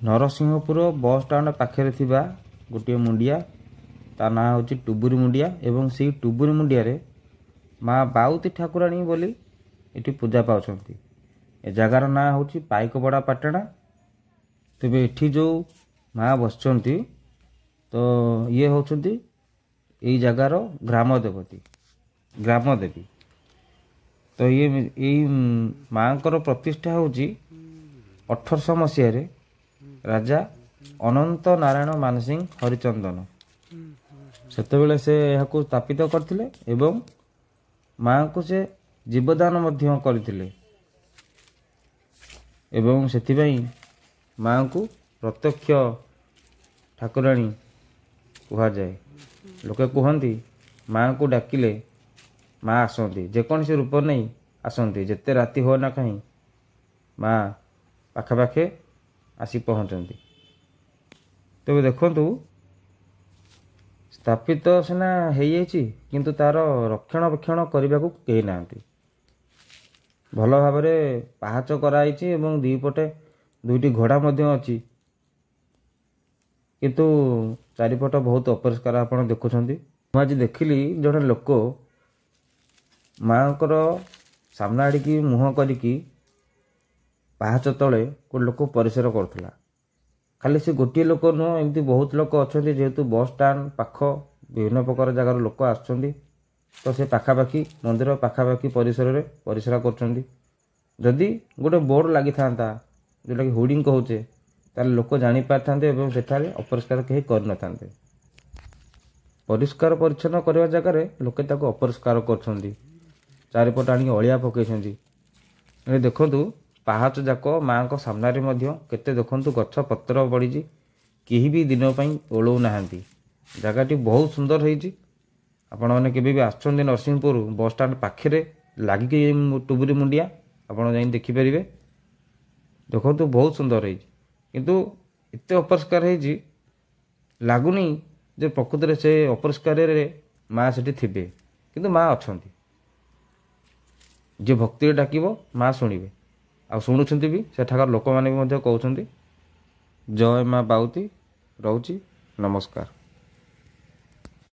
नरसिंहपुर बस स्टाण्ड पाखे थिबा गोटे मुंडिया ता ना हूँ टुबुरी मुंडिया एवं से टुबुरी मुंडिया माँ बाउती ठाकुराणी बोली ये पूजा पाँच ए जगार ना हूँ पाइकबड़ा पाटणा। तेबे एठी जो माँ बस तो ये होचंती यही जगार ग्राम देवती ग्राम देवी। तो ये माँ प्रतिष्ठा हूँ 1800 मसीह राजा अनंत नारायण मानसिंह हरिचंदन सेतबेले से यहाँ स्थापित करथिले एवं माँ को से जीवदान मध्य करथिले एवं सेथिबाई माँ को प्रत्यक्ष ठाकुराणी कह जाए। लोके कहती माँ को डाकिले माँ आसती जेकोसी रूप नहीं आसती जिते राति हो ना कहीं माँ पाखापाखे आसी पहुँचती। तेज देखु स्थापित सीना किंतु तार रक्षणाबेक्षण करने को कही ना भल भाव पाहाच कराई एवं दीपटे दुईटी घोड़ा अच्छी किंतु चारिपट बहुत अपरिष्कार आप देखुं। आज देखिली जड़े लोक माँ को सामना आड़िकी मुह करिकी पाहाच तले को लोक परिसर करुला। खाली से गोटे लोक नुह एमती बहुत लोक अच्छा जेहेतु बस स्टाण्ड पाख विभिन्न प्रकार जगार लोक आसुँच तो से पाखापाखि मंदिर पाखापाखि परिसर में परिस्रा करदी गोटे बोर्ड लगी था जोटा कि होर्डिंग कहचे तार लोक जापर था सेठारे अपरिष्कार कहीं कर परिष्कार परिच्छन्न करवा जगार लोके ताको अपरिष्कार कर चारिपट आनी अलिया पकई देखु पाहाच जाक माँ को सामना केते देखु गछ पत्र पड़ी कहीं भी दिन ओलौ ना जगहटी बहुत सुंदर होती। आपण मैंने केबे आसछन्ती नरसिंहपुर बस स्टाण्ड पाखे लगिकी टुबुरी मुंडिया आपण जाई देखिपारे देखो बहुत सुंदर है किंतु एत अपरिष्कार है लगुनि जे प्रकृति से अपरिष्कार माँ से थे किंतु माँ अच्छा जे भक्ति डाकिब माँ शुणे आ शुणुंट भी सेठाकार लोक मैंने भी कहते जय माँ बाउती रोची नमस्कार।